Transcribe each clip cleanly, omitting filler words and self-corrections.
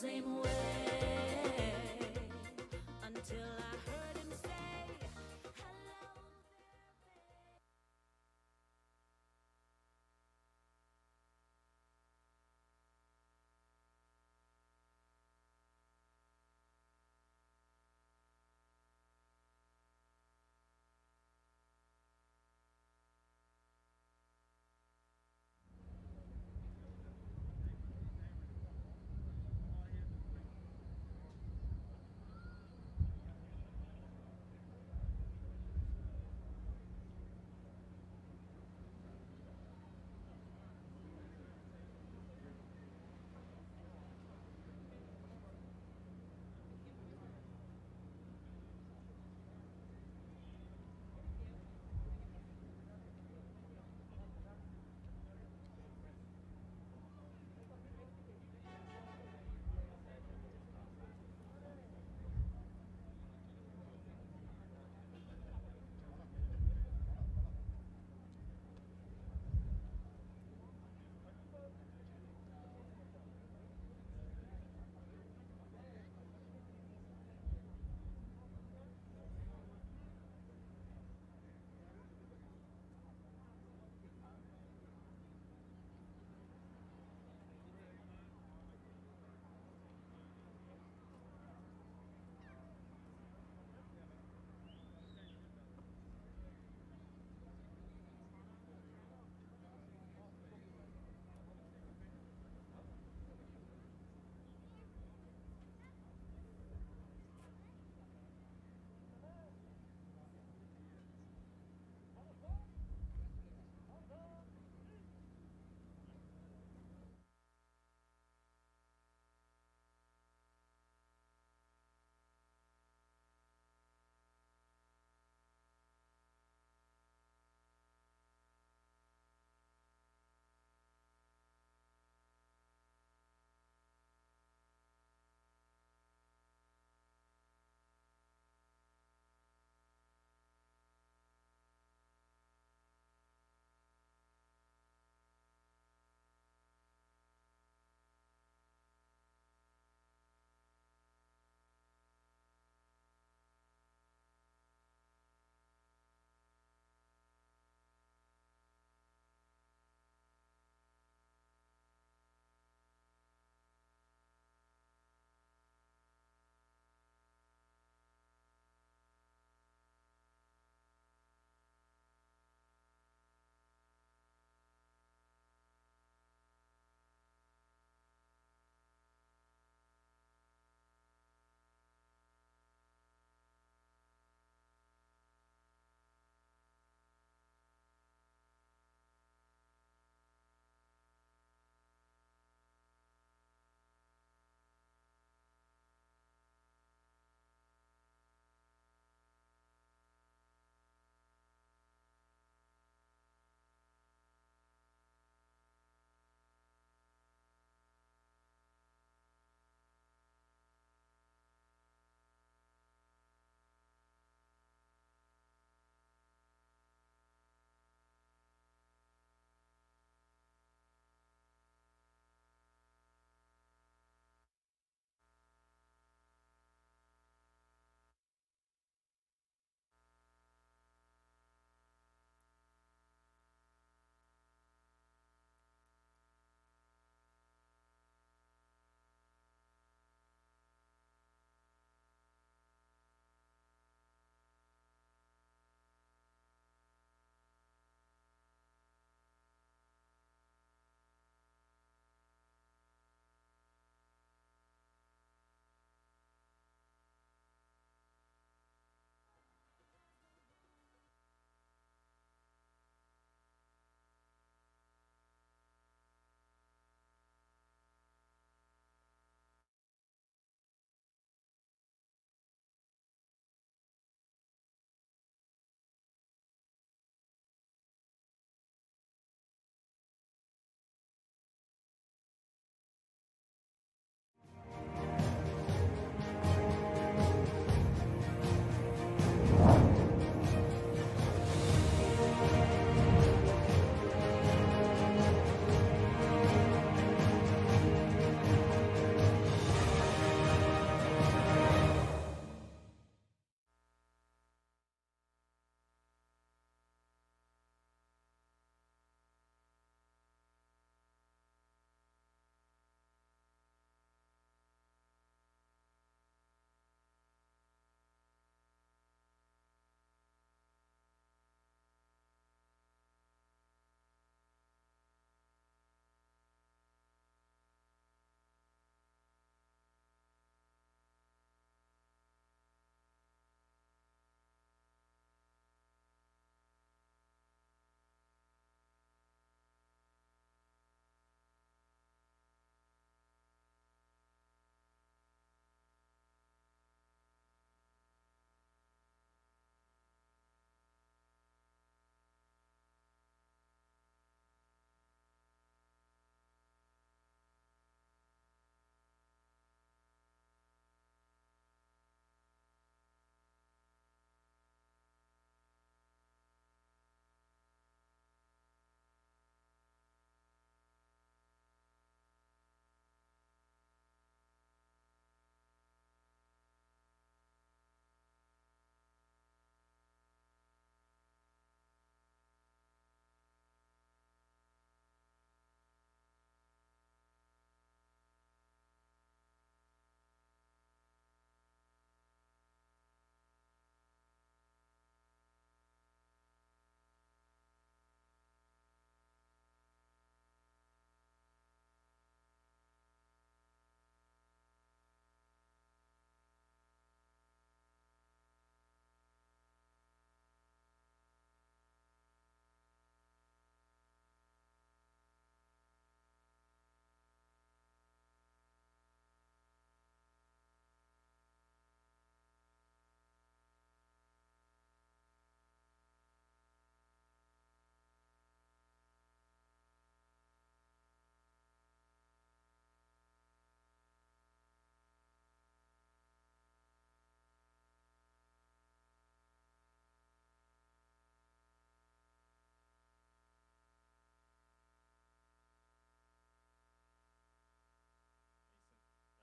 same way until I heard him say, hello there, babe.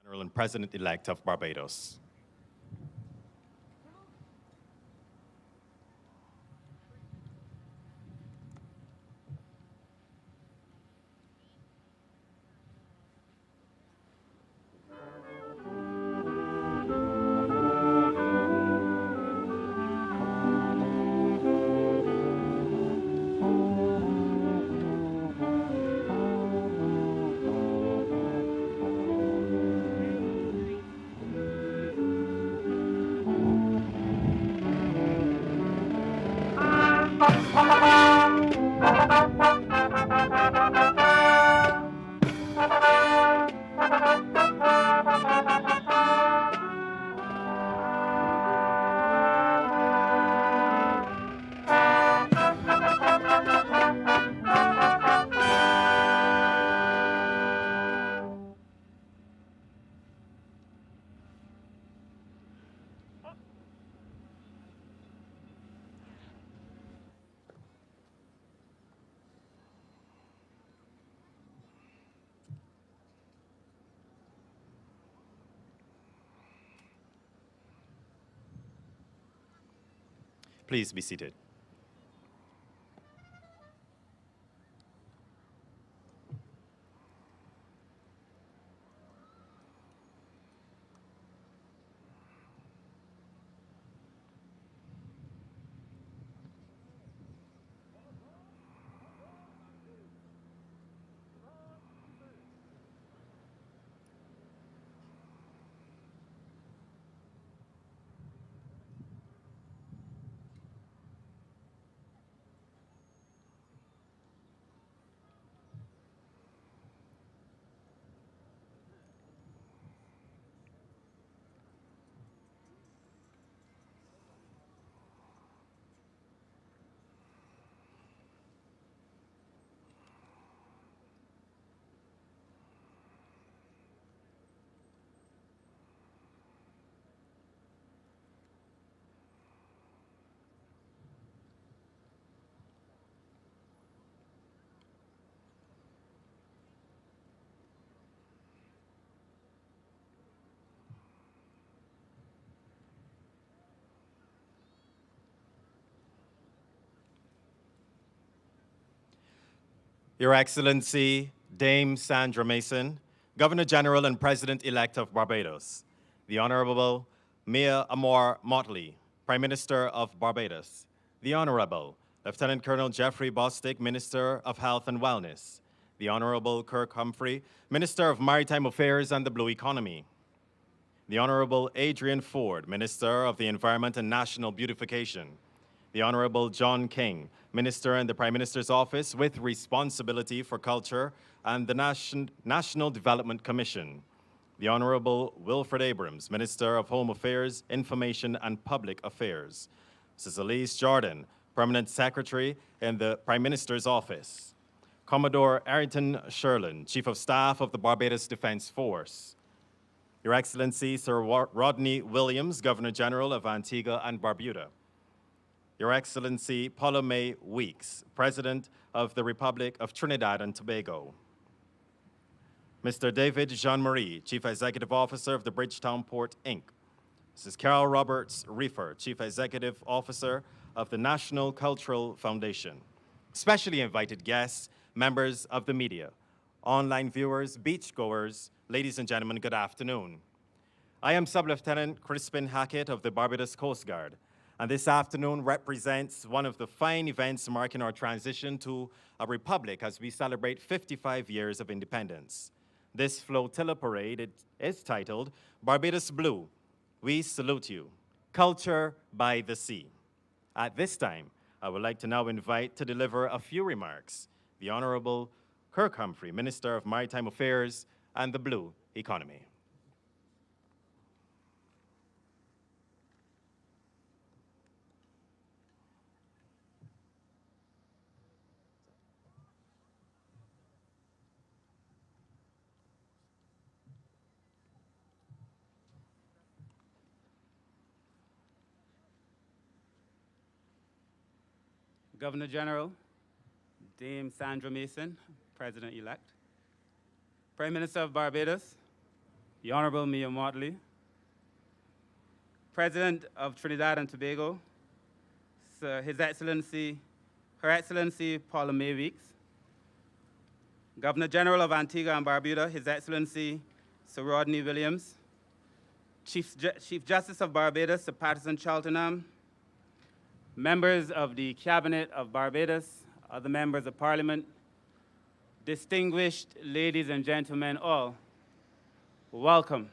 General and President-elect of Barbados. Please be seated. Your Excellency, Dame Sandra Mason, Governor General and President-elect of Barbados, the Honorable Mia Amor Motley, Prime Minister of Barbados, the Honorable Lieutenant Colonel Jeffrey Bostic, Minister of Health and Wellness, the Honorable Kirk Humphrey, Minister of Maritime Affairs and the Blue Economy, the Honorable Adrian Ford, Minister of the Environment and National Beautification, the Honorable John King, Minister in the Prime Minister's Office with responsibility for culture and the National Development Commission, the Honorable Wilfred Abrams, Minister of Home Affairs, Information and Public Affairs, Mrs. Elise Jordan, Permanent Secretary in the Prime Minister's Office, Commodore Ayrton Sherlin, Chief of Staff of the Barbados Defense Force, Your Excellency Sir Rodney Williams, Governor General of Antigua and Barbuda, Your Excellency Paula May Weeks, President of the Republic of Trinidad and Tobago, Mr. David Jean-Marie, Chief Executive Officer of the Bridgetown Port, Inc., Mrs. Carol Roberts Reefer, Chief Executive Officer of the National Cultural Foundation, specially invited guests, members of the media, online viewers, beachgoers, ladies and gentlemen, good afternoon. I am Sub-Lieutenant Crispin Hackett of the Barbados Coast Guard, and this afternoon represents one of the fine events marking our transition to a republic as we celebrate 55 years of independence. This flotilla parade is titled Barbados Blue, We Salute You, Culture by the Sea. At this time, I would like to now invite to deliver a few remarks the Honorable Kirk Humphrey, Minister of Maritime Affairs and the Blue Economy. Governor General, Dame Sandra Mason, President-elect, Prime Minister of Barbados, the Honorable Mayor Motley, President of Trinidad and Tobago, Sir, Her Excellency Paula May Weeks, Governor General of Antigua and Barbuda, His Excellency Sir Rodney Williams, Chief Justice of Barbados, Sir Patterson Chaltenham, members of the Cabinet of Barbados, other members of Parliament, distinguished ladies and gentlemen all, welcome.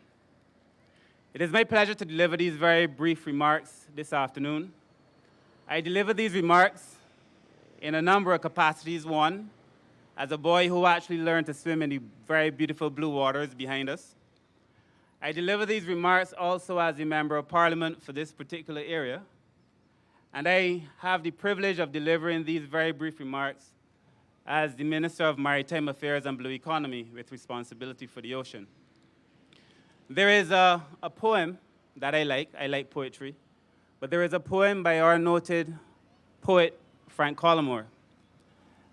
It is my pleasure to deliver these very brief remarks this afternoon. I deliver these remarks in a number of capacities. One, as a boy who actually learned to swim in the very beautiful blue waters behind us. I deliver these remarks also as a member of Parliament for this particular area. And I have the privilege of delivering these very brief remarks as the Minister of Maritime Affairs and Blue Economy with responsibility for the ocean. There is a poem that I like poetry, but there is a poem by our noted poet, Frank Collymore.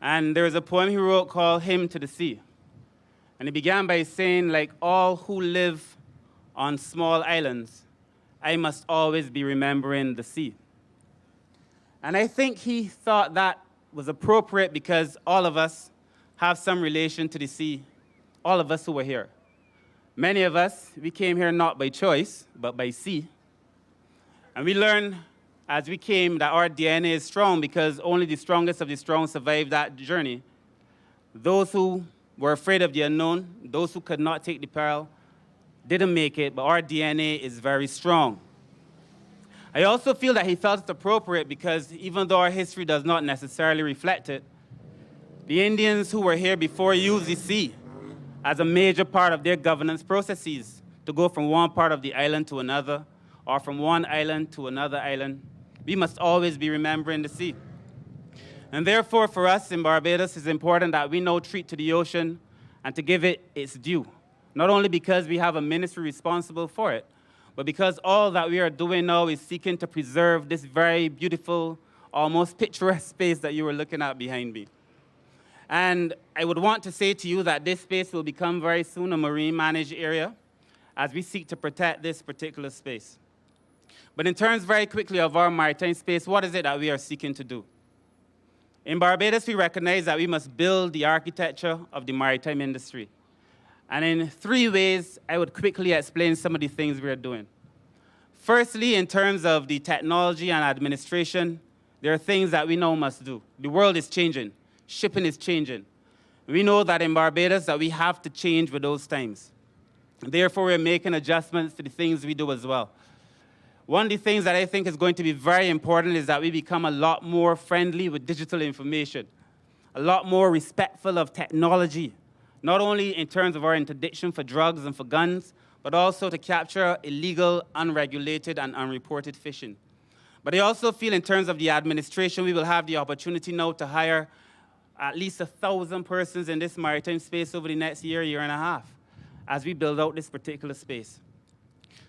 And there is a poem he wrote called Hymn to the Sea. And he began by saying, like all who live on small islands, I must always be remembering the sea. And I think he thought that was appropriate because all of us have some relation to the sea, all of us who were here. Many of us, we came here not by choice, but by sea. And we learned as we came that our DNA is strong because only the strongest of the strong survived that journey. Those who were afraid of the unknown, those who could not take the peril, didn't make it, but our DNA is very strong. I also feel that he felt it appropriate because even though our history does not necessarily reflect it, the Indians who were here before used the sea as a major part of their governance processes to go from one part of the island to another, or from one island to another island. We must always be remembering the sea. And therefore, for us in Barbados, it's important that we now treat to the ocean and to give it its due. Not only because we have a ministry responsible for it, but because all that we are doing now is seeking to preserve this very beautiful, almost picturesque space that you were looking at behind me. And I would want to say to you that this space will become very soon a marine managed area as we seek to protect this particular space. But in terms very quickly of our maritime space, what is it that we are seeking to do? In Barbados, we recognize that we must build the architecture of the maritime industry. And in 3 ways, I would quickly explain some of the things we are doing. Firstly, in terms of the technology and administration, there are things that we now must do. The world is changing. Shipping is changing. We know that in Barbados that we have to change with those times. Therefore, we're making adjustments to the things we do as well. One of the things that I think is going to be very important is that we become a lot more friendly with digital information, a lot more respectful of technology, not only in terms of our interdiction for drugs and for guns, but also to capture illegal, unregulated, and unreported fishing. But I also feel in terms of the administration, we will have the opportunity now to hire at least 1,000 persons in this maritime space over the next year and a half, as we build out this particular space.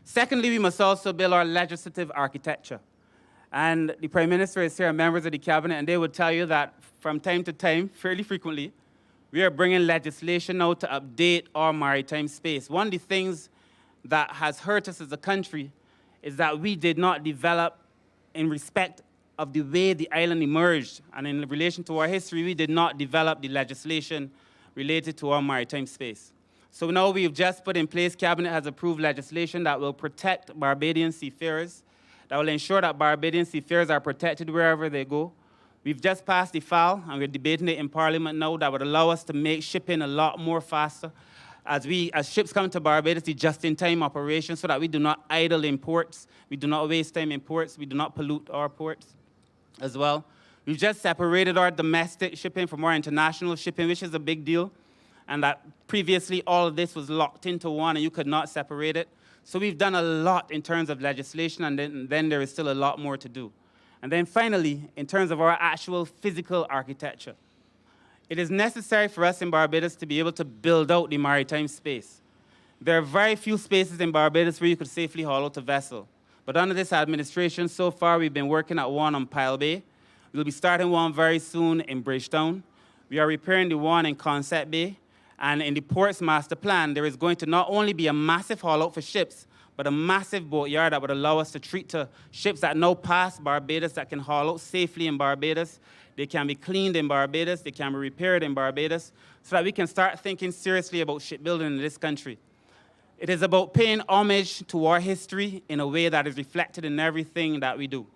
Secondly, we must also build our legislative architecture. And the Prime Minister is here, members of the Cabinet, and they would tell you that from time to time, fairly frequently, we are bringing legislation now to update our maritime space. One of the things that has hurt us as a country is that we did not develop in respect of the way the island emerged, and in relation to our history, we did not develop the legislation related to our maritime space. So now we've just put in place, Cabinet has approved legislation that will protect Barbadian seafarers, that will ensure that Barbadian seafarers are protected wherever they go. We've just passed the file, and we're debating it in Parliament now, that would allow us to make shipping a lot more faster. As ships come to Barbados, the just-in-time operation, so that we do not idle in ports, we do not waste time in ports, we do not pollute our ports as well. We've just separated our domestic shipping from our international shipping, which is a big deal, and that previously all of this was locked into one and you could not separate it. So we've done a lot in terms of legislation, and then there is still a lot more to do. And then finally, in terms of our actual physical architecture, it is necessary for us in Barbados to be able to build out the maritime space. There are very few spaces in Barbados where you could safely haul out a vessel. But under this administration, so far, we've been working at one on Pile Bay. We'll be starting one very soon in Bridgetown. We are repairing the one in Concept Bay. And in the Ports Master Plan, there is going to not only be a massive haul-out for ships, but a massive boatyard that would allow us to treat to ships that now pass Barbados that can haul out safely in Barbados. They can be cleaned in Barbados. They can be repaired in Barbados, so that we can start thinking seriously about shipbuilding in this country. It is about paying homage to our history in a way that is reflected in everything that we do.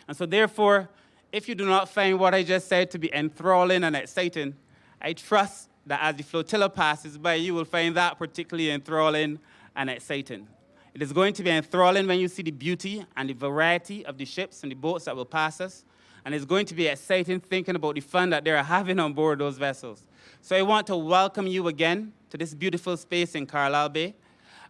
And so therefore, if you do not find what I just said to be enthralling and exciting, I trust that as the flotilla passes by, you will find that particularly enthralling and exciting. It is going to be enthralling when you see the beauty and the variety of the ships and the boats that will pass us. And it's going to be exciting thinking about the fun that they're having on board those vessels. So I want to welcome you again to this beautiful space in Carlisle Bay.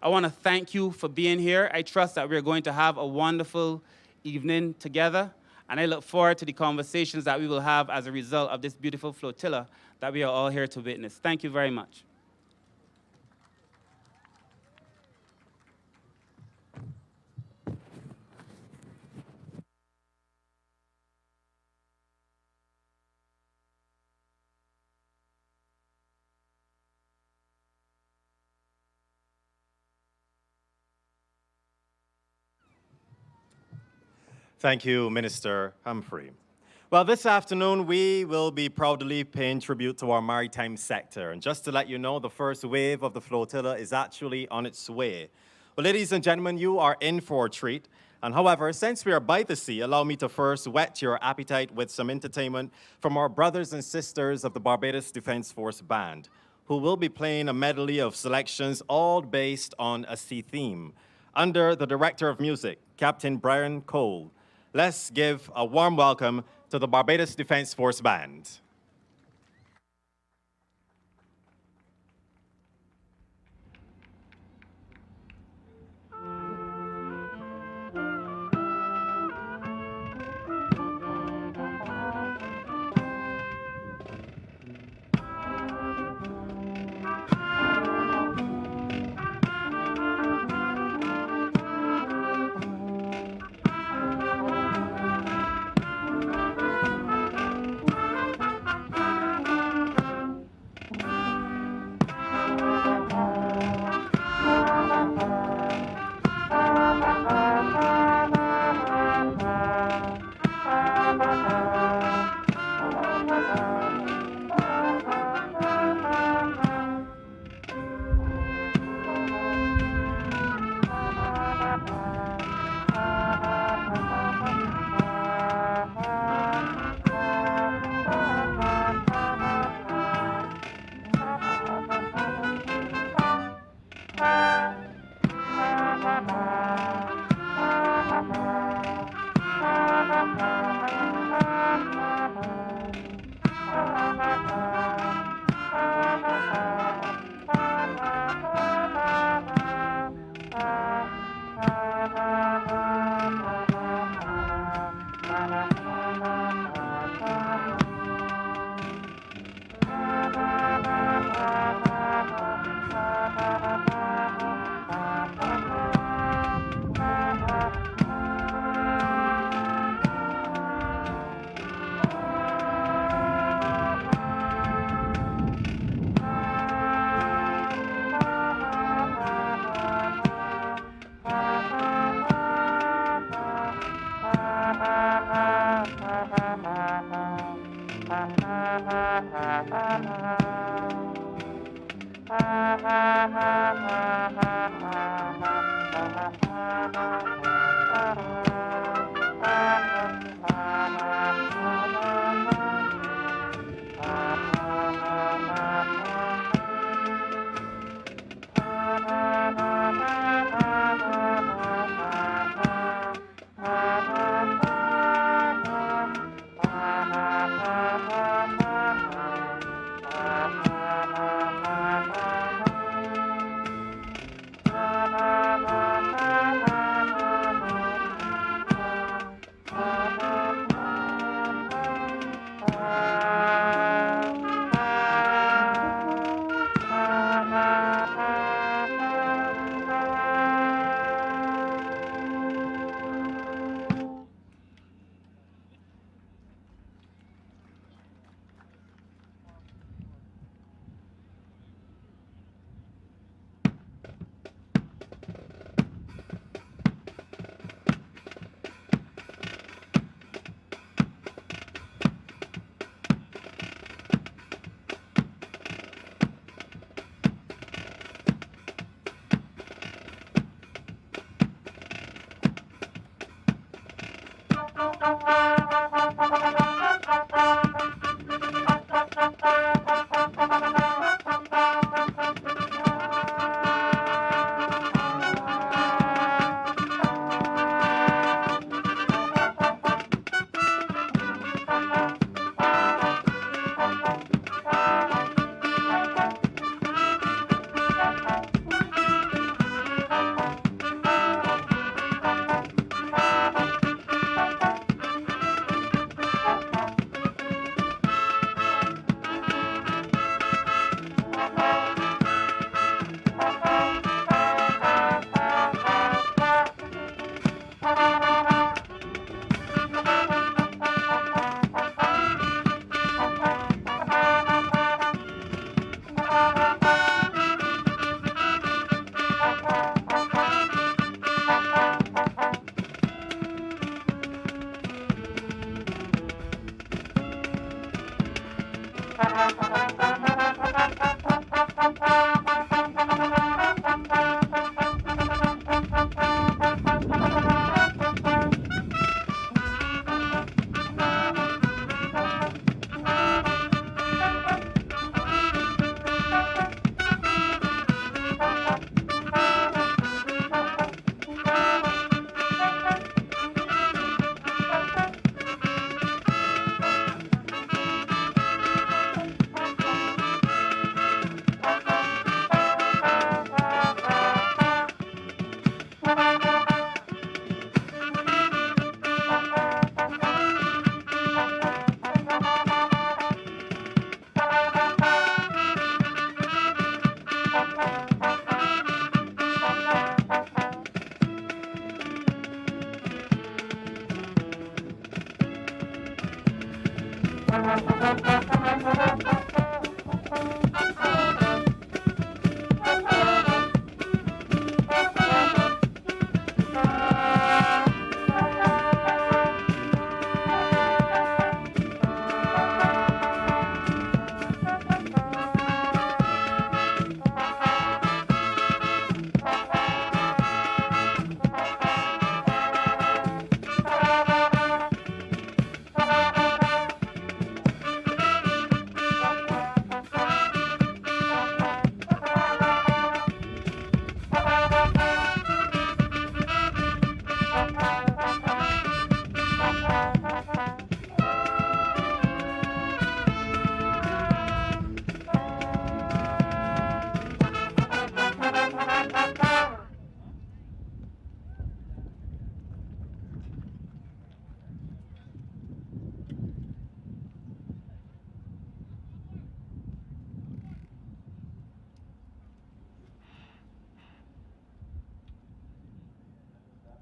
I want to thank you for being here. I trust that we're going to have a wonderful evening together. And I look forward to the conversations that we will have as a result of this beautiful flotilla that we are all here to witness. Thank you very much. Thank you, Minister Humphrey. Well, this afternoon, we will be proudly paying tribute to our maritime sector. And just to let you know, the first wave of the flotilla is actually on its way. Well, ladies and gentlemen, you are in for a treat. And however, since we are by the sea, allow me to first whet your appetite with some entertainment from our brothers and sisters of the Barbados Defense Force Band, who will be playing a medley of selections all based on a sea theme. Under the Director of Music, Captain Brian Cole, let's give a warm welcome to the Barbados Defense Force Band.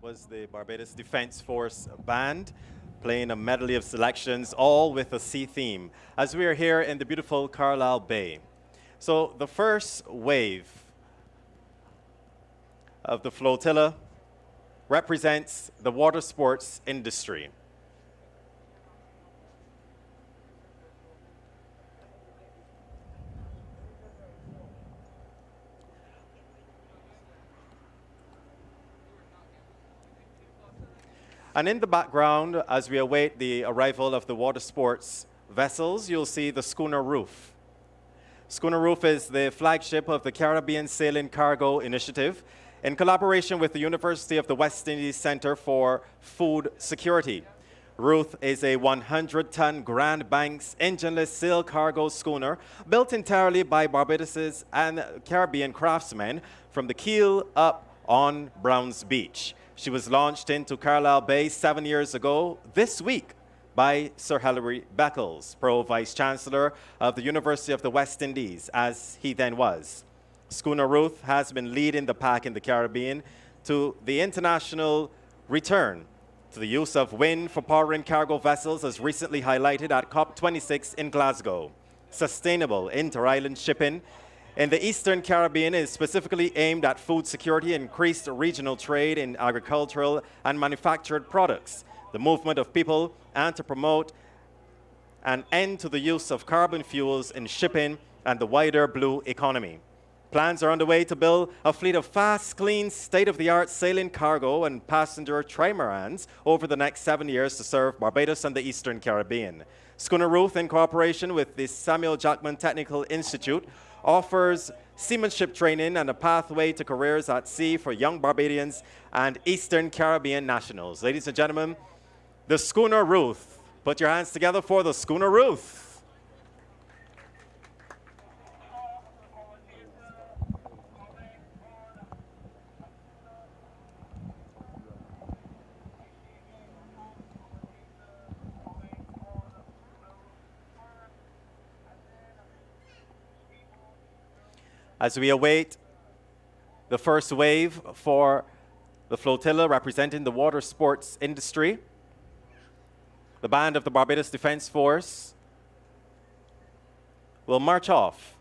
Was the Barbados Defense Force Band playing a medley of selections, all with a sea theme, as we are here in the beautiful Carlisle Bay. So the first wave of the flotilla represents the water sports industry. And in the background, as we await the arrival of the water sports vessels, you'll see the Schooner Roof. Schooner Roof is the flagship of the Caribbean Sailing Cargo Initiative in collaboration with the University of the West Indies Center for Food Security. Ruth is a 100-ton Grand Banks engineless sail cargo schooner built entirely by Barbados's and Caribbean craftsmen from the keel up on Browns Beach. She was launched into Carlisle Bay 7 years ago this week by Sir Hilary Beckles, Pro Vice Chancellor of the University of the West Indies, as he then was. Schooner Ruth has been leading the pack in the Caribbean to the international return to the use of wind for powering cargo vessels, as recently highlighted at COP26 in Glasgow. Sustainable inter-island shipping in the Eastern Caribbean is specifically aimed at food security, increased regional trade in agricultural and manufactured products, the movement of people, and to promote an end to the use of carbon fuels in shipping and the wider blue economy. Plans are underway to build a fleet of fast, clean, state-of-the-art sailing cargo and passenger trimarans over the next 7 years to serve Barbados and the Eastern Caribbean. Schooner Ruth, in cooperation with the Samuel Jackman Technical Institute, offers seamanship training and a pathway to careers at sea for young Barbadians and Eastern Caribbean nationals. Ladies and gentlemen, the Schooner Ruth. Put your hands together for the Schooner Ruth. As we await the first wave for the flotilla representing the water sports industry, the band of the Barbados Defense Force will march off.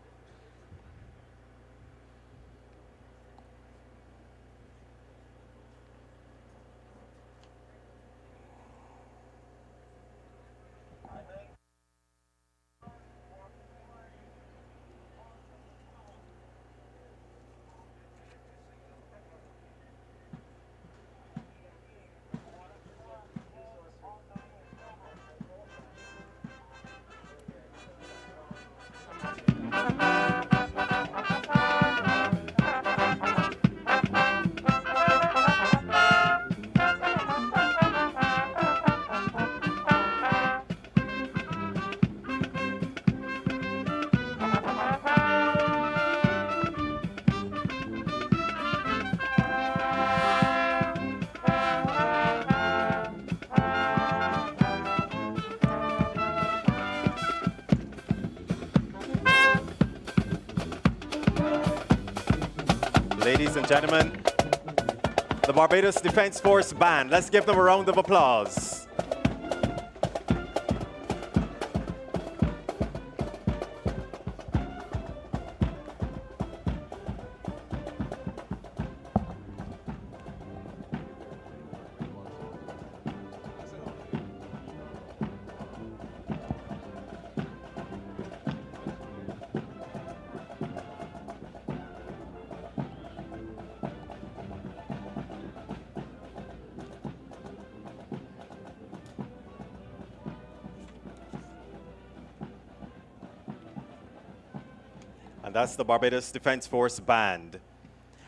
Ladies and gentlemen, the Barbados Defense Force Band. Let's give them a round of applause. and that's the Barbados Defense Force Band.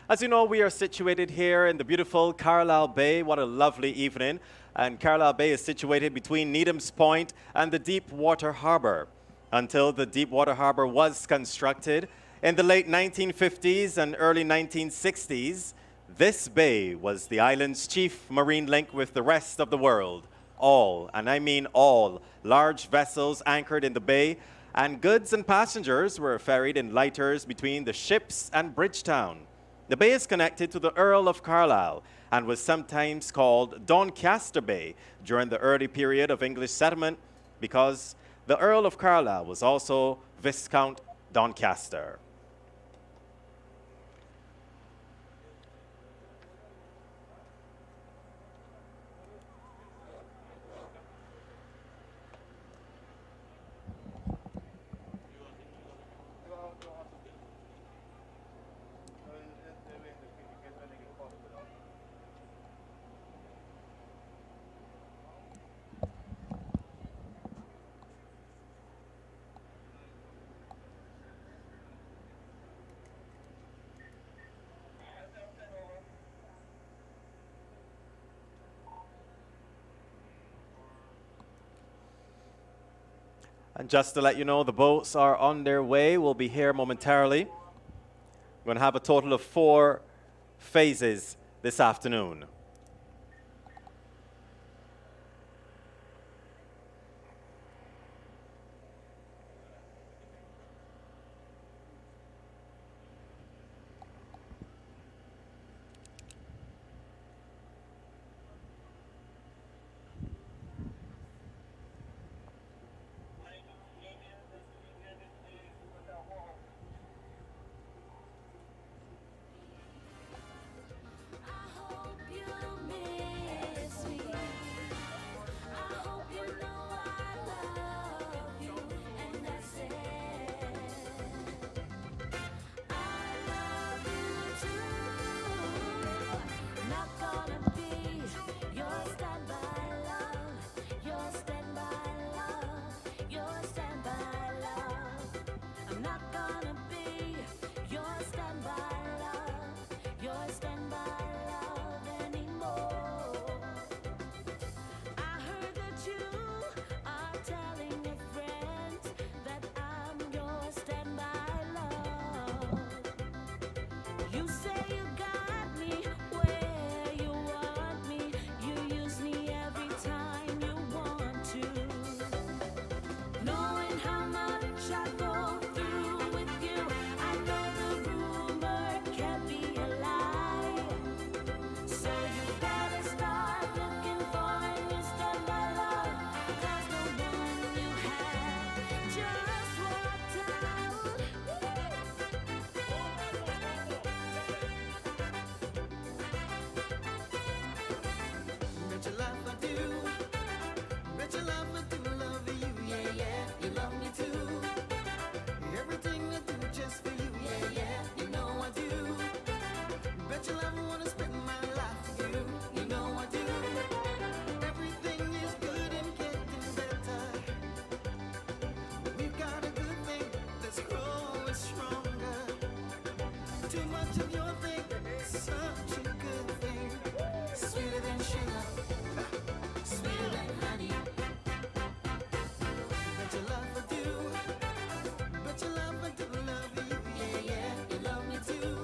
As you know, we are situated here in the beautiful Carlisle Bay. What a lovely evening. And Carlisle Bay is situated between Needham's Point and the Deepwater Harbor. Until the Deepwater Harbor was constructed in the late 1950s and early 1960s, this bay was the island's chief marine link with the rest of the world. All, and I mean all, large vessels anchored in the bay, and goods and passengers were ferried in lighters between the ships and Bridgetown. The bay is connected to the Earl of Carlisle and was sometimes called Doncaster Bay during the early period of English settlement because the Earl of Carlisle was also Viscount Doncaster. And just to let you know, the boats are on their way. We'll be here momentarily. We're going to have a total of 4 phases this afternoon. I hope you miss me. I hope you know I love you, and that's it. I love you too. Not gonna be your standby love, your standby love, your standby love. I'm not gonna be your standby love, your standby love anymore. I heard that you are telling your friends that I'm your standby love. You say you got me where you want me. You use me every time you want to. Knowing how much I go through with you, I know the rumor can't be a lie. So you better start looking for a new standby love, 'cause the one you had just walked out. Bet your life I do. Bet your life I do love you, yeah, yeah. You love me too. Everything I do just for you, yeah, yeah. You know I do. Bet your life I wanna spend my life with you. You know I do. Everything is good and getting better. We've got a good thing that's growing stronger. Too much of your thing, such a good thing. Sweeter than sugar, sweeter than honey. Bet your love I do. Bet your love I do love you, yeah, yeah. You love me too.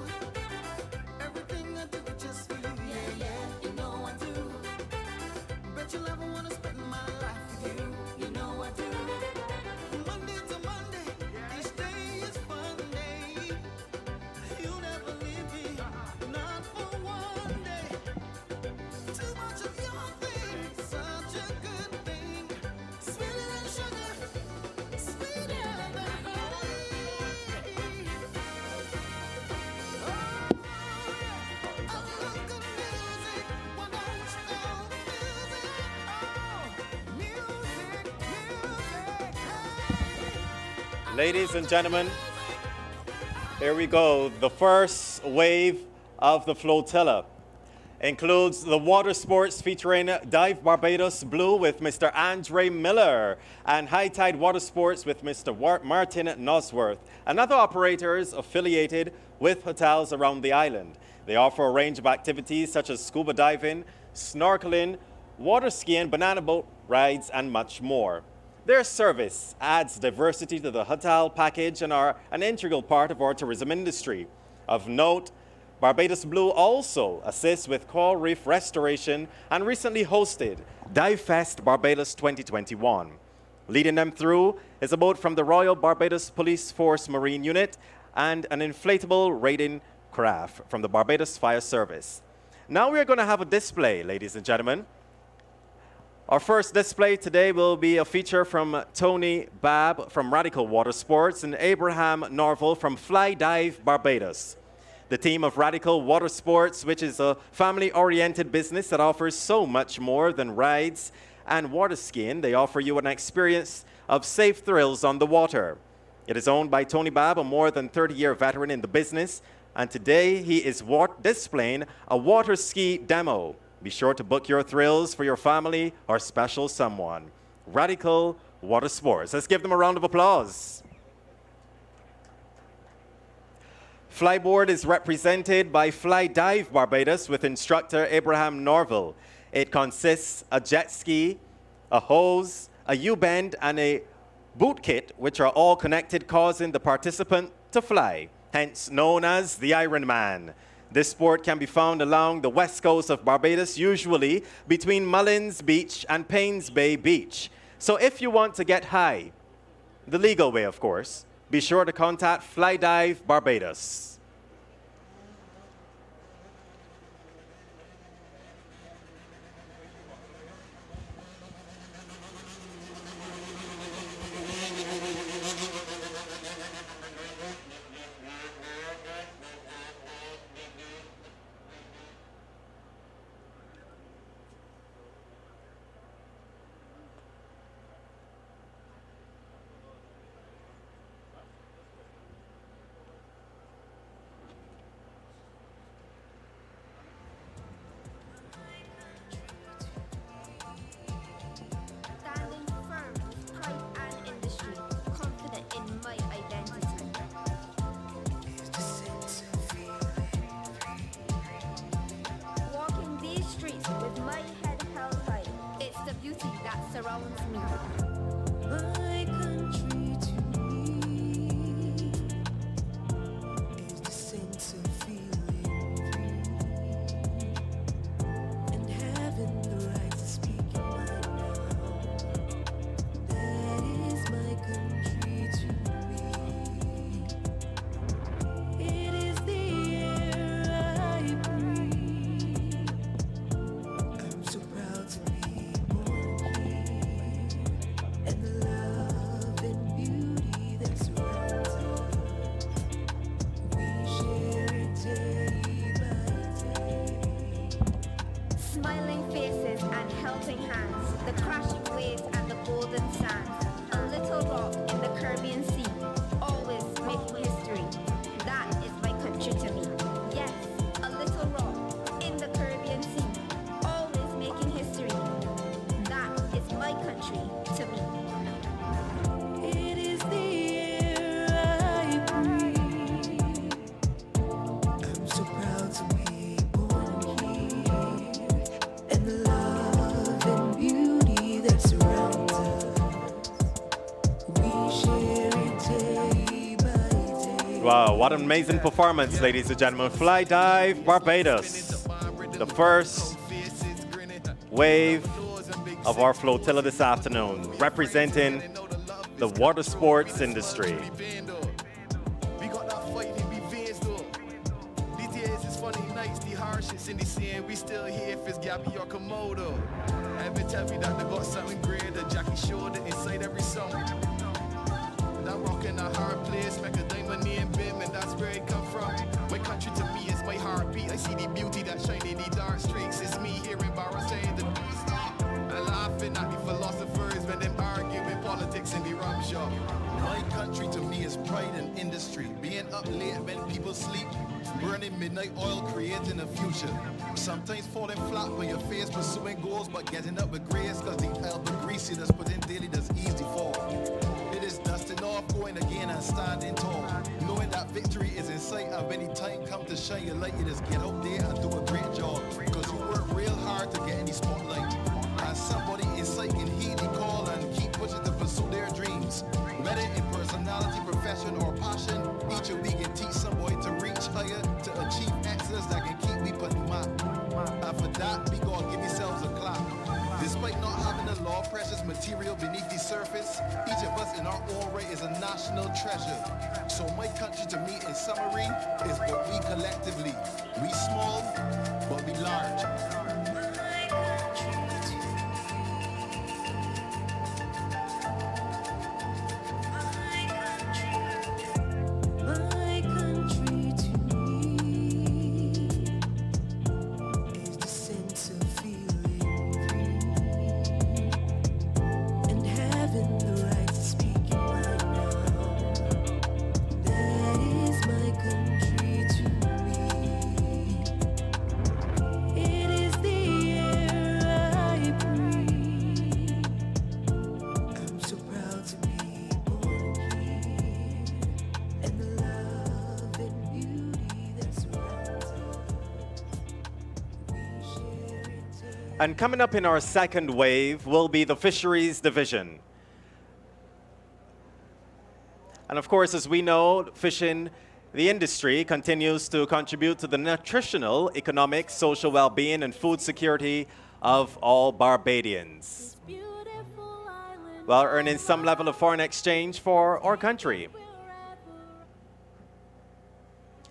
Everything I do just for you, yeah, yeah. You know I do. Bet your love I wanna spend my life with you. You know I do. Monday to Monday, each day is fun day. You'll never leave me, not for one day. Too much of your thing, such a good thing. Sweeter than sugar, sweeter than honey. Oh, yeah. I love good music. Why don't you know the music? Oh, music, hey. Ladies and gentlemen, here we go, the first wave of the flotilla. includes the water sports featuring Dive Barbados Blue with Mr. Andre Miller and High Tide Water Sports with Mr. Martin Nosworth and other operators affiliated with hotels around the island. They offer a range of activities such as scuba diving, snorkeling, water skiing, banana boat rides, and much more. Their service adds diversity to the hotel package and are an integral part of our tourism industry. Of note, Barbados Blue also assists with coral reef restoration and recently hosted Dive Fest Barbados 2021. Leading them through is a boat from the Royal Barbados Police Force Marine Unit and an inflatable raiding craft from the Barbados Fire Service. Now we are going to have a display, ladies and gentlemen. Our first display today will be a feature from Tony Babb from Radical Water Sports and Abraham Norval from Fly Dive Barbados. The team of Radical Water Sports, which is a family-oriented business that offers so much more than rides and water skiing. They offer you an experience of safe thrills on the water. It is owned by Tony Babb, a more than 30-year veteran in the business, and today he is displaying a water ski demo. Be sure to book your thrills for your family or special someone. Radical Water Sports. Let's give them a round of applause. Flyboard is represented by Fly Dive Barbados with instructor Abraham Norval. It consists of a jet ski, a hose, a U-bend, and a boot kit, which are all connected, causing the participant to fly, hence known as the Iron Man. This sport can be found along the west coast of Barbados, usually between Mullins Beach and Paynes Bay Beach. So if you want to get high, the legal way of course, be sure to contact Fly Dive Barbados. Standing firm with pride and industry, confident in my identity. Walking these streets with my head held high, it's the beauty that surrounds me. My country to me is the sense of feeling free and having the right to speak your mind now. That is my country to me. It is the air I breathe. I'm so proud to be born here. And the love and beauty that surrounds us, we share it day by day. Smiling faces and helping hands, the crashing waves and the golden sands. A little rock in the Caribbean Sea, always making history. That is my country to me. Yes, a little rock in the Caribbean Sea, always making history. That is my country to me. It is the air I breathe. I'm so proud to be born here. And the love and beauty that surrounds us, we share it day by day. Wow, what an amazing performance, ladies and gentlemen. Fly Dive Barbados, the first wave of our flotilla this afternoon, representing the water sports industry. We got that fight in revenge though. These days it's funny nights, the hardships in the scene. We still here if it's Gabby or Komodo. Evan tell me that they got something greater. Jackie shoulder inside every song. That rock in a hard place, make a diamond and bim, and that's where it come from. My country to me is my heartbeat. I see the beauty that shine in the dark streets. It's me here in Barra saying the don't stop. And laughing at the philosophers when them arguing politics in the rum shop. My country to me is pride and industry. Being up late when people sleep, Burning midnight oil, creating a future. Sometimes falling flat when your face pursuing goals, but getting up with grace, cause the elbow greasy that's put in daily does easy fall. It is dusting off, going again and standing tall. Knowing that victory is in sight, and when the time comes to shine your light, you just get out there and do a great job. Cause you work real hard to get in the spotlight. And somebody in sight can heed the call and keep pushing to pursue their dreams. Whether in personality, profession, or passion, each of we can teach somebody to reach higher, to achieve excellence that can keep me put map. And for that, we gotta give yourselves a clap. Despite not having the law of precious material beneath the surface, each of us in our own right is a national treasure. So my country to me in summary is what we collectively. We small, but we large. My country to me is the sense of feeling free and having the right to speak your mind now. That is my country to me. It is the air I breathe. I'm so proud to be born here. And the love and beauty that surrounds us, we share it. And coming up in our second wave will be the Fisheries Division. And of course, as we know, fishing, the industry continues to contribute to the nutritional, economic, social well-being, and food security of all Barbadians, Beautiful island while earning some level of foreign exchange for our country.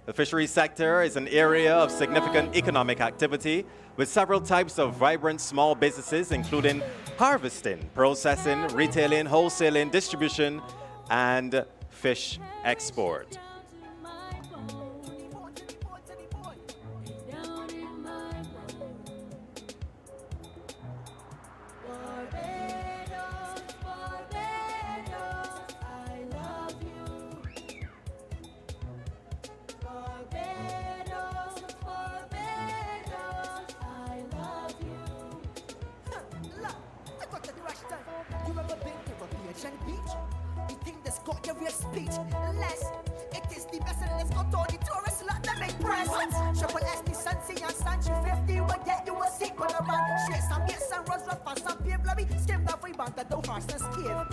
The fisheries sector is an area of significant economic activity with several types of vibrant small businesses, including harvesting, processing, retailing, wholesaling, distribution, and fish export. down to my bone, down in my bone. Barbados, Barbados, I love you. Barbados, Barbados, I love you. Look, I got the rush time. You ever been to a Caribbean beach? The thing that's got your real speech. Unless it is the best, and let's go to the tourist lot that make press. Triple S, the sun, see and stand, 350 will get you a seat on the run. Shake some beer, some rose, rough, and some beer, blurry. Skim the free band that don't horse and skill.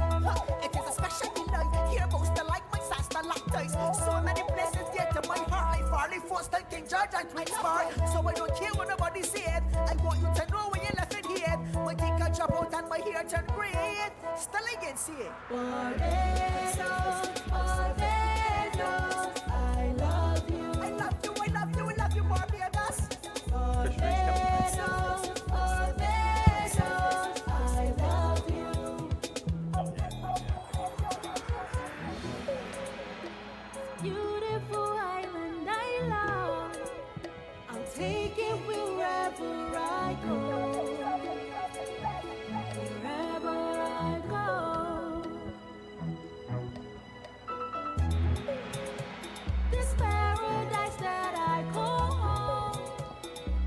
It is a special delight. Here goes the like my sass, the lactose. So many places dear to my heart, like Farley, Forston, King George, and Queen's Park. So I don't care what nobody said. I want you to know when you left it here. My dick can drop out and my hair turn grey. Still again, see it. Barbados, Barbados, I love you. I love you, I love you, I love you, Barbados. Barbados, Barbados, I love you. Beautiful island I love. I'll take it wherever I go. Wherever I go. This paradise that I call home,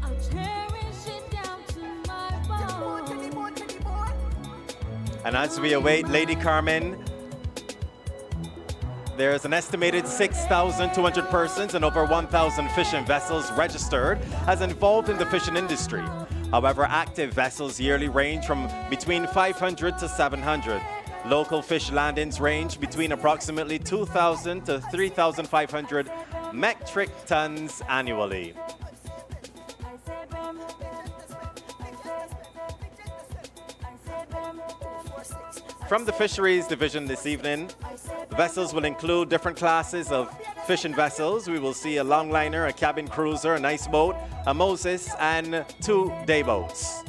I'll cherish it down to my bones. Anymore. And as we await Lady Carmen, there's an estimated 6,200 persons and over 1,000 fishing vessels registered as involved in the fishing industry. However, active vessels yearly range from between 500 to 700. Local fish landings range between approximately 2,000 to 3,500 metric tons annually. From the Fisheries Division this evening, the vessels will include different classes of fishing vessels. We will see a longliner, a cabin cruiser, an ice boat, a Moses, and 2 day boats.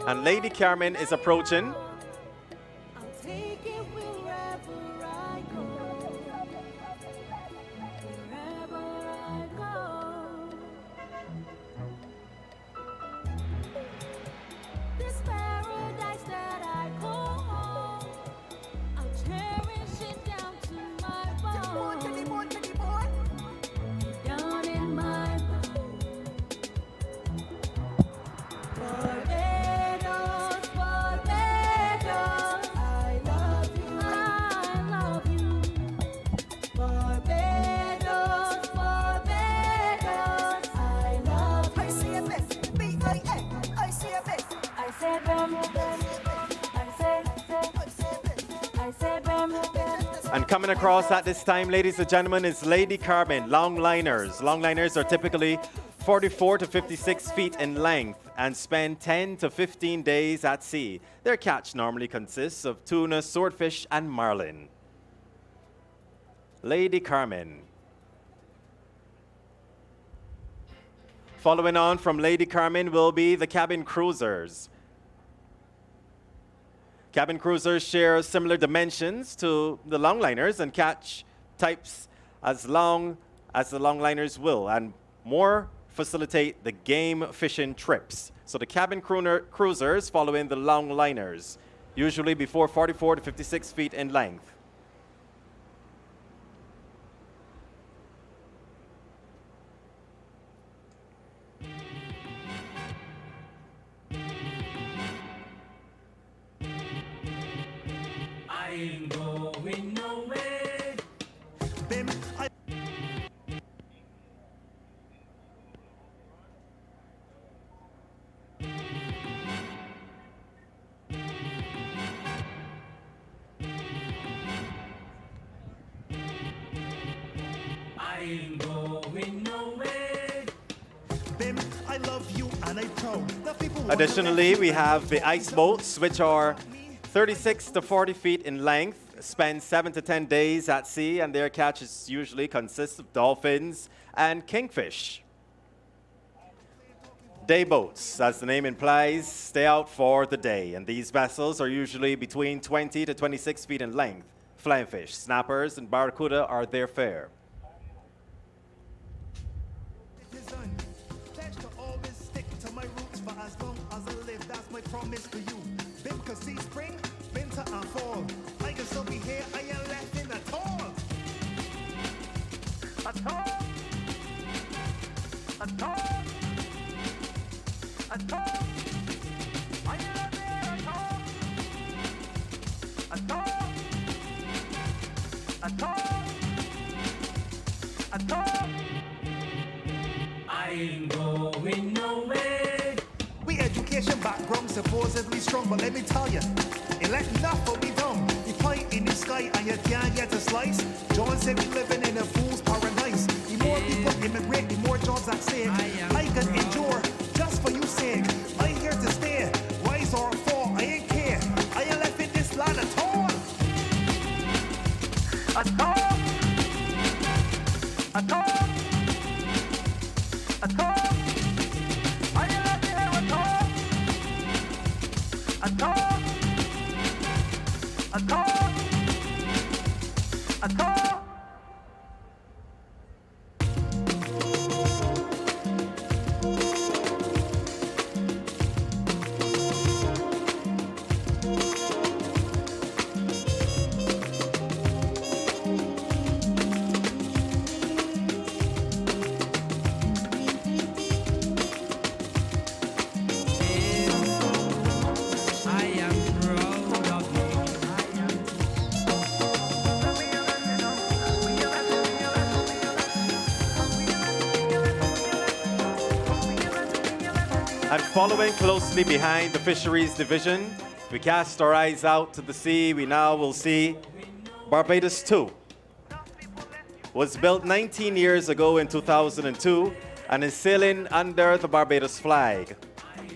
And Lady Carmen is approaching. I'll take it wherever I go. Wherever I go. This paradise that I And coming across at this time, ladies and gentlemen, is Lady Carmen, longliners. Longliners are typically 44 to 56 feet in length and spend 10 to 15 days at sea. Their catch normally consists of tuna, swordfish, and marlin. Lady Carmen. Following on from Lady Carmen will be the cabin cruisers. Cabin cruisers share similar dimensions to the longliners and catch types as long as the longliners will, and more facilitate the game fishing trips. So the cabin cruisers following the longliners, usually before 44 to 56 feet in length. I ain't going nowhere. Bim, I I ain't going nowhere. Bim, I love you and I proud. Now people want to Additionally, let we you have the know ice boats, which are 36 to 40 feet in length, spend 7 to 10 days at sea, and their catches usually consist of dolphins and kingfish. Day boats, as the name implies, stay out for the day, and these vessels are usually between 20 to 26 feet in length. Flying fish, snappers, and barracuda are their fare. it is done. Pledge to always stick to my roots for as long as I live. That's my promise to you. Bim, cause see spring, winter and fall. I can still be here, I ain't left in at all. At all. At all. At all. I ain't left here at all. At all. At all. At all. I ain't going nowhere. We education background supposedly strong, but let me tell you, it let nothing be done. You play in the sky and you can't get a slice. John said we living in a fool's paradise. The more people immigrate, the more jobs at stake. I can endure just for you sake. I here to stay, rise or fall, I ain't care. I ain't left in this land at all. At all. At all. At all. I ain't left here at all. At all. At all. At all. I am proud of you. And following closely behind the fisheries division, we cast our eyes out to the sea. We now will see Barbados 2. Was built 19 years ago in 2002 and is sailing under the Barbados flag.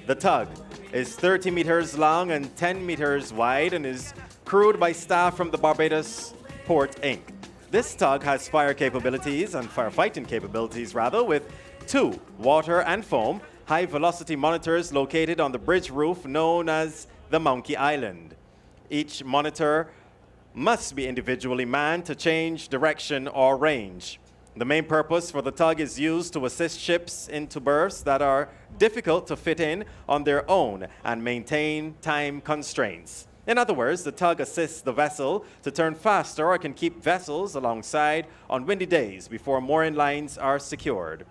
The tug is 30 meters long and 10 meters wide and is crewed by staff from the Barbados Port Inc. This tug has fire capabilities and firefighting capabilities rather, with 2 water and foam high velocity monitors located on the bridge roof known as the Monkey Island. Each monitor must be individually manned to change direction or range. The main purpose for the tug is used to assist ships into berths that are difficult to fit in on their own and maintain time constraints. In other words, the tug assists the vessel to turn faster or can keep vessels alongside on windy days before mooring lines are secured.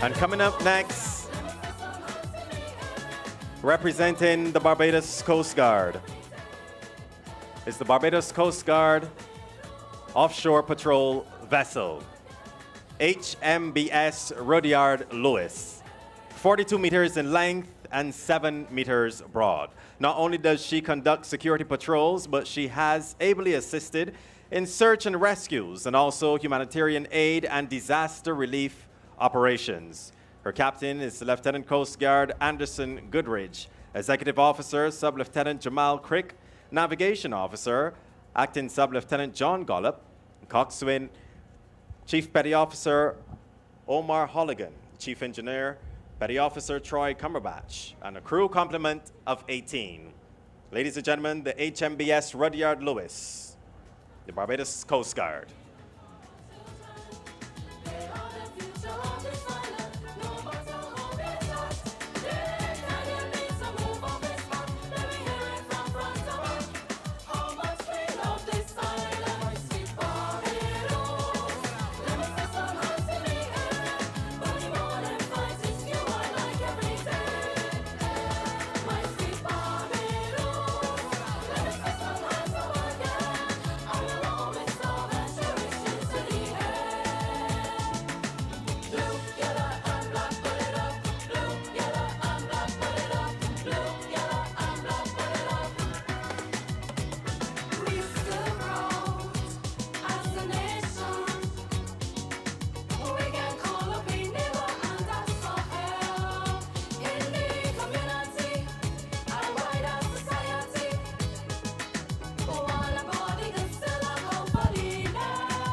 And coming up next, representing the Barbados Coast Guard, is the Barbados Coast Guard Offshore Patrol Vessel, HMBS Rudyard Lewis, 42 meters in length and 7 meters broad. Not only does she conduct security patrols, but she has ably assisted in search and rescues and also humanitarian aid and disaster relief operations. Her captain is Lieutenant Coast Guard Anderson Goodridge, Executive Officer Sub-Lieutenant Jamal Crick, Navigation Officer Acting Sub-Lieutenant John Gollop, Coxswain Chief Petty Officer Omar Holligan, Chief Engineer Petty Officer Troy Cumberbatch, and a crew complement of 18. Ladies and gentlemen, the HMBS Rudyard Lewis, the Barbados Coast Guard.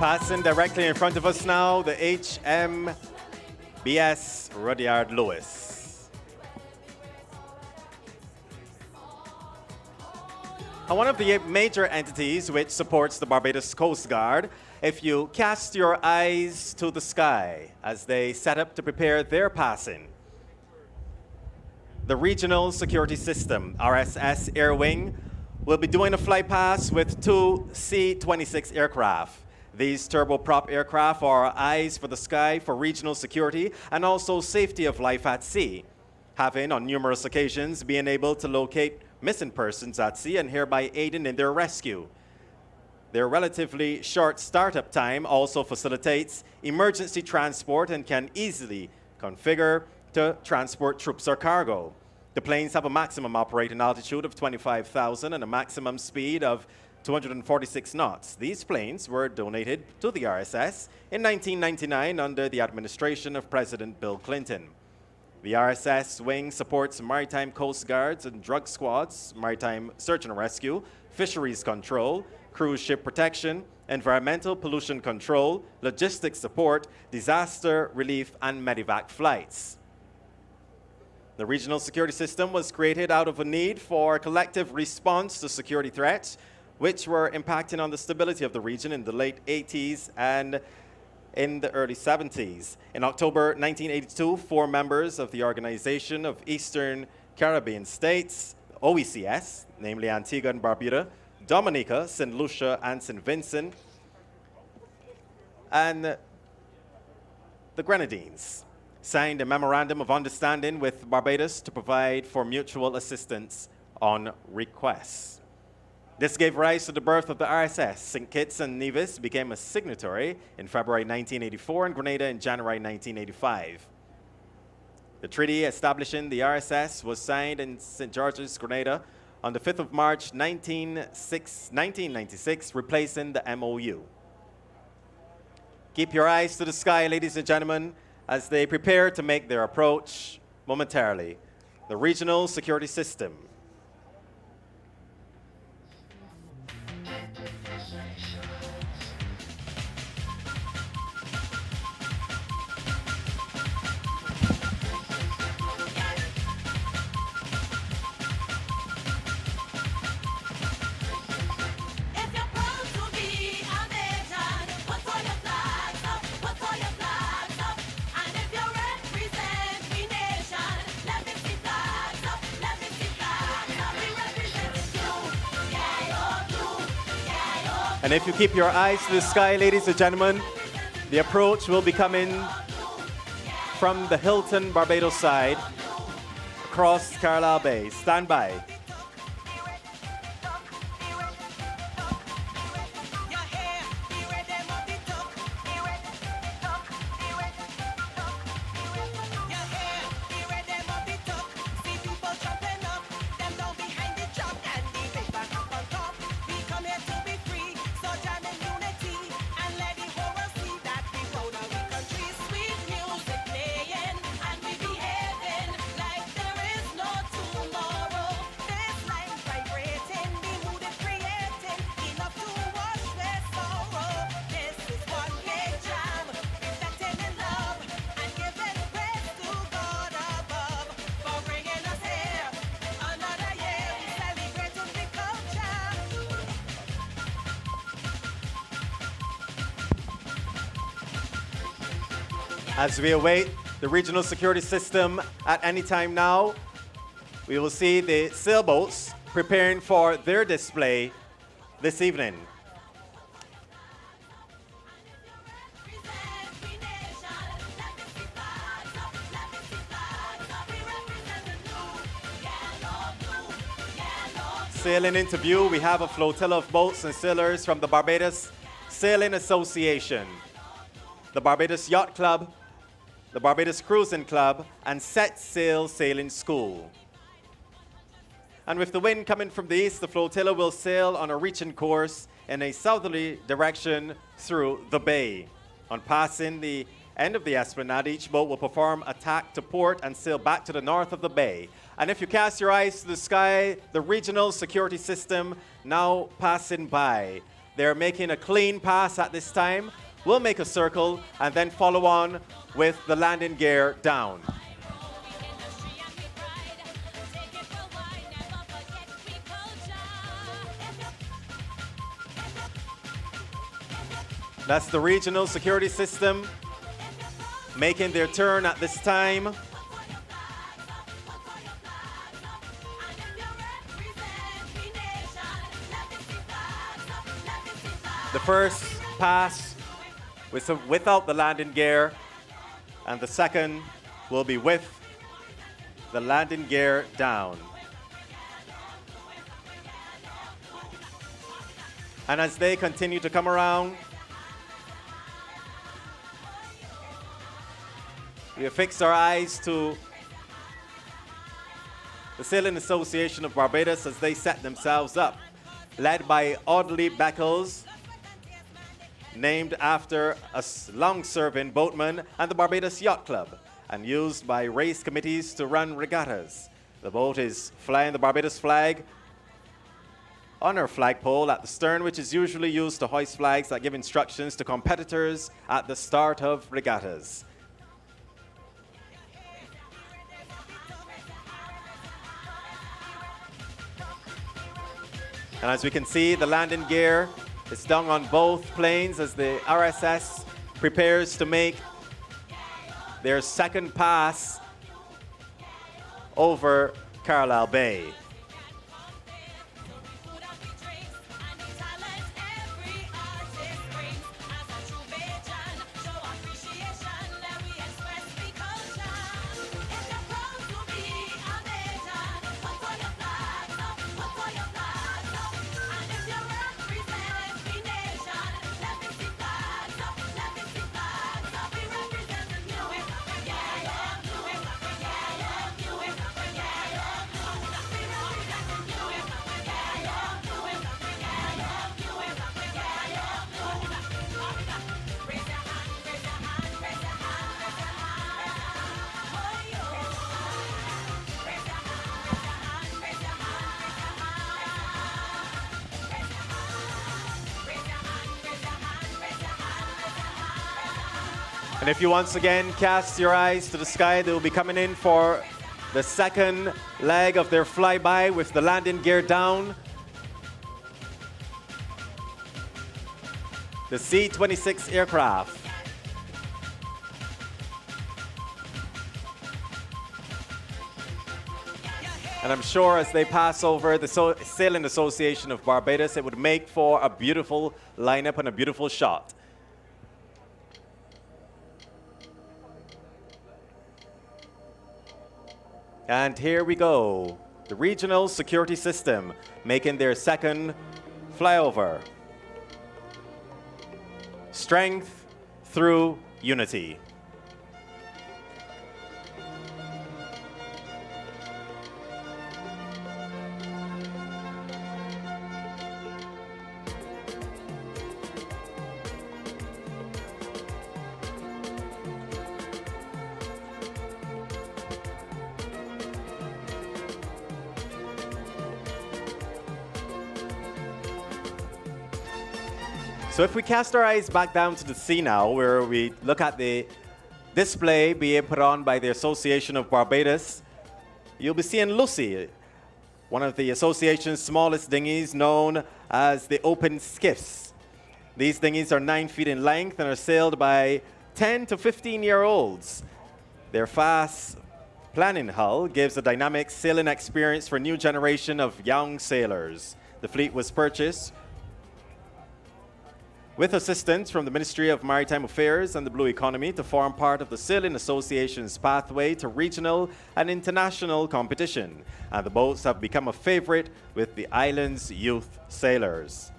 Passing directly in front of us now, the HMBS Rudyard Lewis. And one of the major entities which supports the Barbados Coast Guard, if you cast your eyes to the sky as they set up to prepare their passing, the Regional Security System, RSS Air Wing, will be doing a flight pass with 2 C-26 aircraft. These turboprop aircraft are eyes for the sky for regional security and also safety of life at sea, having on numerous occasions been able to locate missing persons at sea and hereby aiding in their rescue. Their relatively short startup time also facilitates emergency transport and can easily configure to transport troops or cargo. The planes have a maximum operating altitude of 25,000 and a maximum speed of 246 knots. These planes were donated to the RSS in 1999 under the administration of President Bill Clinton. The RSS wing supports maritime coast guards and drug squads, maritime search and rescue, fisheries control, cruise ship protection, environmental pollution control, logistics support, disaster relief, and medevac flights. The regional security system was created out of a need for collective response to security threats, which were impacting on the stability of the region in the late 80s and in the early 70s. In October 1982, 4 members of the Organization of Eastern Caribbean States, OECS, namely Antigua and Barbuda, Dominica, St. Lucia, and St. Vincent, and the Grenadines, signed a memorandum of understanding with Barbados to provide for mutual assistance on request. This gave rise to the birth of the RSS. St. Kitts and Nevis became a signatory in February 1984 and Grenada in January 1985. The treaty establishing the RSS was signed in St. George's, Grenada on the 5th of March 1996, replacing the MOU. Keep your eyes to the sky, ladies and gentlemen, as they prepare to make their approach momentarily. The Regional Security System. If you're proud to be a nation, put all your flags up, put all your flags up. And if you represent the nation, let me see flags up, let me see flags up. We represent you, yeah, you're you, yeah, you're And if you keep your eyes to the sky, ladies and gentlemen, the approach will be coming from the Hilton Barbados side across Carlisle Bay. Stand by. As we await the regional security system at any time now, we will see the sailboats preparing for their display this evening. Sailing into view, we have a flotilla of boats and sailors from the Barbados Sailing Association, the Barbados Yacht Club, the Barbados Cruising Club, and Set Sail Sailing School. And with the wind coming from the east, the flotilla will sail on a reaching course in a southerly direction through the bay. On passing the end of the esplanade, each boat will perform a tack to port and sail back to the north of the bay. And if you cast your eyes to the sky, the regional security system now passing by. They're making a clean pass at this time. We'll make a circle and then follow on with the landing gear down. That's the regional security system making their turn at this time. The first pass without the landing gear, and the second will be with the landing gear down. And as they continue to come around, we have fixed our eyes to the Sailing Association of Barbados as they set themselves up, led by Audley Beckles, named after a long-serving boatman, and the Barbados Yacht Club, and used by race committees to run regattas. The boat is flying the Barbados flag on our flagpole at the stern, which is usually used to hoist flags that give instructions to competitors at the start of regattas. And as we can see, the landing gear is down on both planes as the RSS prepares to make their second pass over Carlisle Bay. And if you once again cast your eyes to the sky, they will be coming in for the second leg of their flyby with the landing gear down. The C-26 aircraft. And I'm sure as they pass over the Sailing Association of Barbados, it would make for a beautiful lineup and a beautiful shot. And here we go. The regional security system making their second flyover. Strength through unity. So if we cast our eyes back down to the sea now, where we look at the display being put on by the Association of Barbados, you'll be seeing Lucy, one of the association's smallest dinghies known as the open skiffs. These dinghies are 9 feet in length and are sailed by 10 to 15-year-olds. Their fast planning hull gives a dynamic sailing experience for a new generation of young sailors. The fleet was purchased with assistance from the Ministry of Maritime Affairs and the Blue Economy to form part of the Sailing Association's pathway to regional and international competition. And the boats have become a favorite with the island's youth sailors.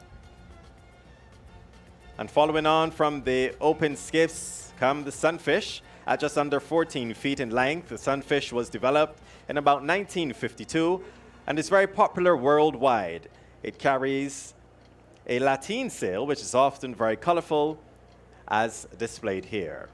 And following on from the open skiffs come the Sunfish. At just under 14 feet in length, the Sunfish was developed in about 1952 and is very popular worldwide. It carries a lateen sail, which is often very colorful, as displayed here.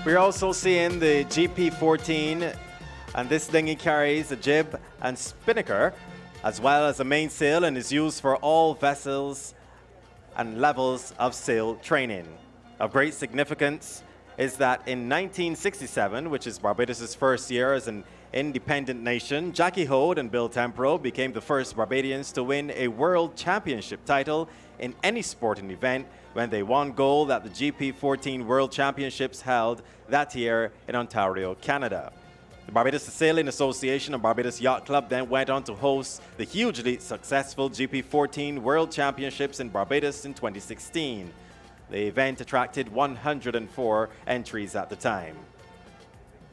We're also seeing the GP14, and this dinghy carries a jib and spinnaker, as well as a mainsail, and is used for all vessels and levels of sail training. Of great significance is that in 1967, which is Barbados' first year as an independent nation, Jackie Hode and Bill Tempero became the first Barbadians to win a world championship title in any sporting event when they won gold at the GP14 World Championships held that year in Ontario, Canada. The Barbados Sailing Association and Barbados Yacht Club then went on to host the hugely successful GP14 World Championships in Barbados in 2016. The event attracted 104 entries at the time.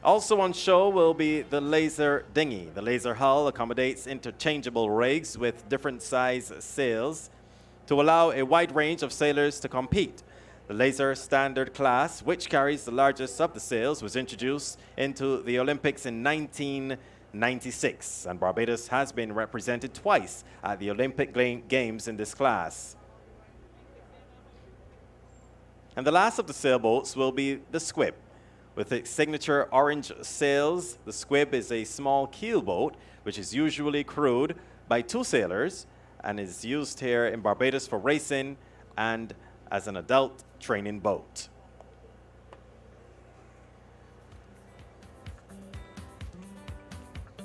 Also on show will be the laser dinghy. The laser hull accommodates interchangeable rigs with different size sails to allow a wide range of sailors to compete. The laser standard class, which carries the largest of the sails, was introduced into the Olympics in 1996, and Barbados has been represented twice at the Olympic Games in this class. And the last of the sailboats will be the Squib. With its signature orange sails, the Squib is a small keelboat which is usually crewed by 2 sailors and is used here in Barbados for racing and as an adult training boat.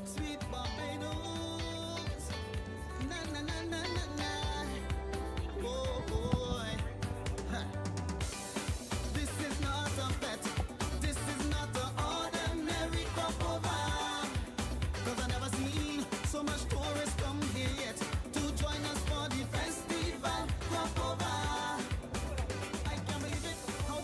Sweet Barbados. Na na na na na na. Oh boy. Ha. This is not a bet. This is not an ordinary crop over. 'Cause I never seen so much tourists come here yet to join us for the festival crop over. I can't believe it. How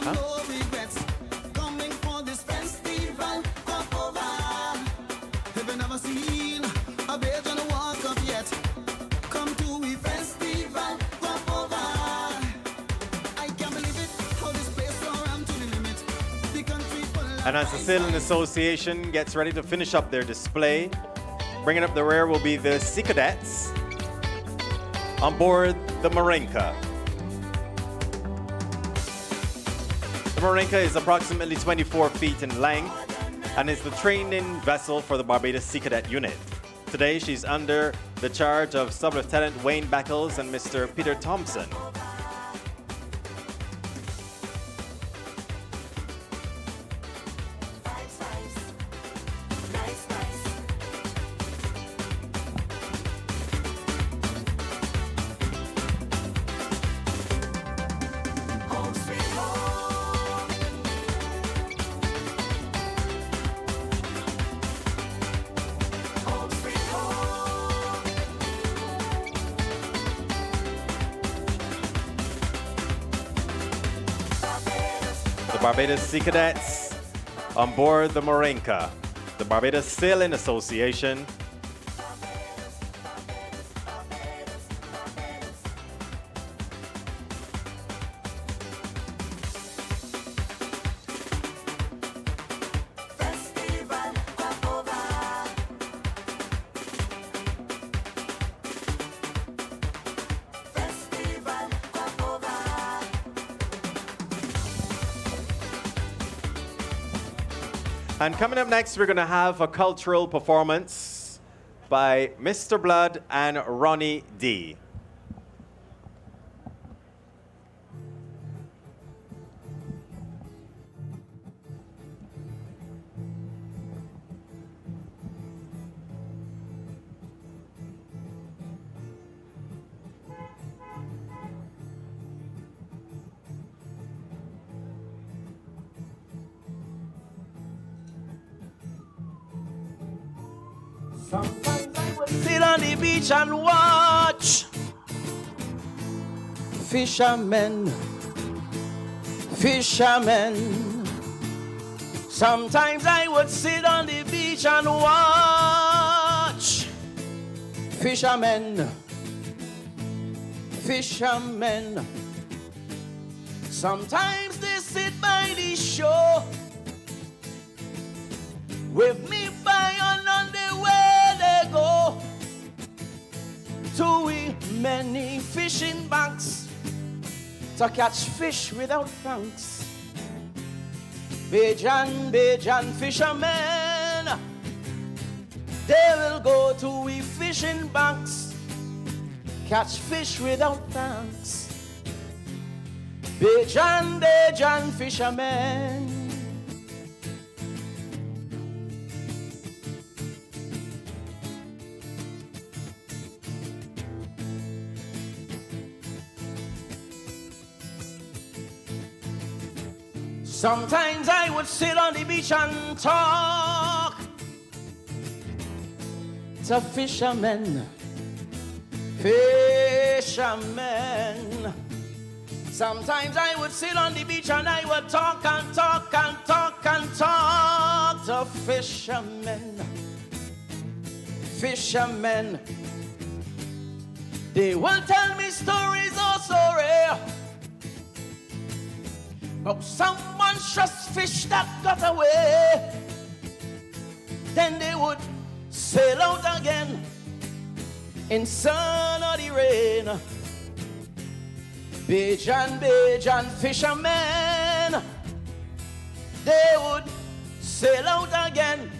no regrets. Coming for this festival, come over. Have you never seen a Bajan walk up yet? Come to a festival, come over. I can't believe it, how this place so ram to the limit. The country full of And as the Sailing Association gets ready to finish up their display, bringing up the rear will be the Sea Cadets on board the Marinka. The Marinka is approximately 24 feet in length and is the training vessel for the Barbados Sea Cadet Unit. Today, she's under the charge of Sub-Lieutenant Wayne Beckles and Mr. Peter Thompson. The Barbados Sea Cadets on board the Marinka, the Barbados Sailing Association. And coming up next, we're going to have a cultural performance by Mr. Blood and Ronnie D. Sometimes I would sit on the beach and watch fishermen. Sometimes I would sit on the beach and watch fishermen. Sometimes they sit by the shore with me by and on the way they go to many fishing banks to catch fish without thanks. Bajan fishermen, they will go to fishing banks, catch fish without thanks. Bajan fishermen. Sometimes I would sit on the beach and talk to fishermen. Sometimes I would sit on the beach and I would talk to fishermen. They will tell me stories oh so rare about someone just fish that got away. Then they would sail out again in sun or the rain. Bajan fishermen, they would sail out again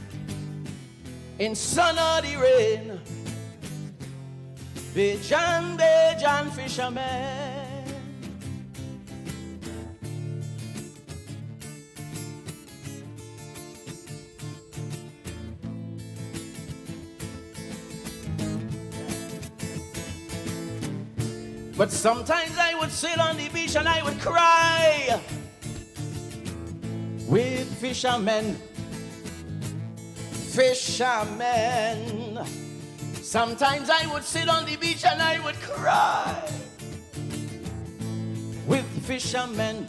in sun or the rain. Bajan fishermen. But sometimes I would sit on the beach and I would cry with fishermen. Sometimes I would sit on the beach and I would cry with fishermen.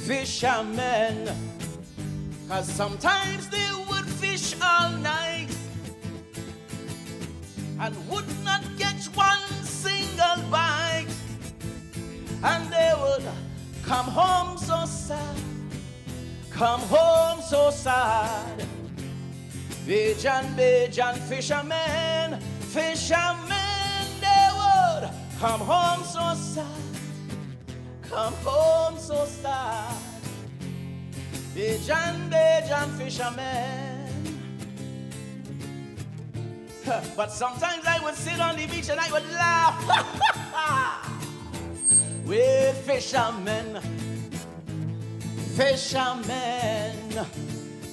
fishermen. Cause sometimes they would fish all night and would not catch one single bite. And they would come home so sad, come home so sad. Bajan fishermen, fishermen, they would come home so sad, come home so sad. Bajan fishermen. But sometimes I would sit on the beach and I would laugh with fishermen, fishermen.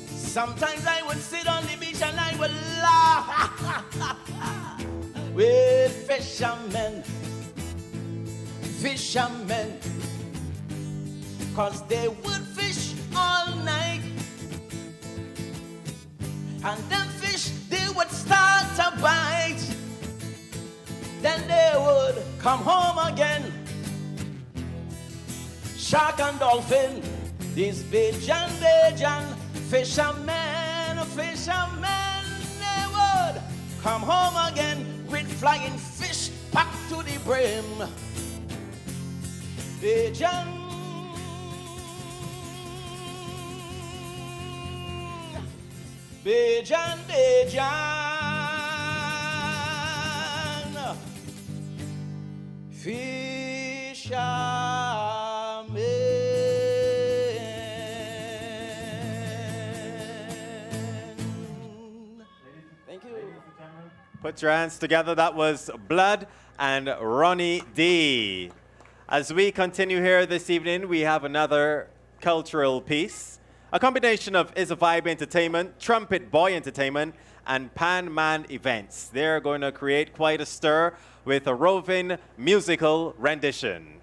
Sometimes I would sit on the beach and I would laugh with fishermen, fishermen. Cause they would fish all night, and them fish they would start to bite. Then they would come home again. Shark and dolphin, these Bajan fishermen, fishermen, they would come home again with flying fish packed to the brim. Bajan, Bajan, fishermen. Thank you. Put your hands together. That was Blood and Ronnie D. As we continue here this evening, we have another cultural piece. A combination of Is a Vibe Entertainment, Trumpet Boy Entertainment, and Pan Man Events. They're going to create quite a stir with a roving musical rendition.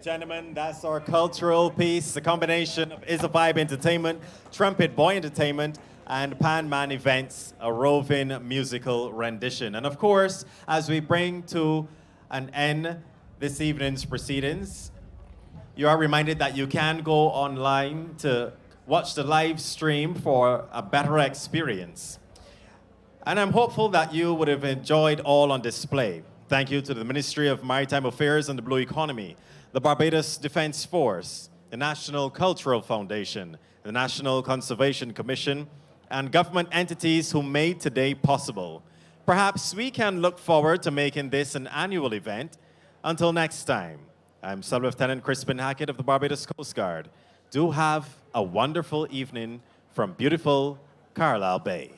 Gentlemen, that's our cultural piece, a combination of Is a Vibe Entertainment, Trumpet Boy Entertainment, and Pan Man Events, a roving musical rendition. And of course, as we bring to an end this evening's proceedings, you are reminded that you can go online to watch the live stream for a better experience. And I'm hopeful that you would have enjoyed all on display. Thank you to the Ministry of Maritime Affairs and the Blue Economy, the Barbados Defense Force, the National Cultural Foundation, the National Conservation Commission, and government entities who made today possible. Perhaps we can look forward to making this an annual event. Until next time, I'm Sub-Lieutenant Crispin Hackett of the Barbados Coast Guard. Do have a wonderful evening from beautiful Carlisle Bay.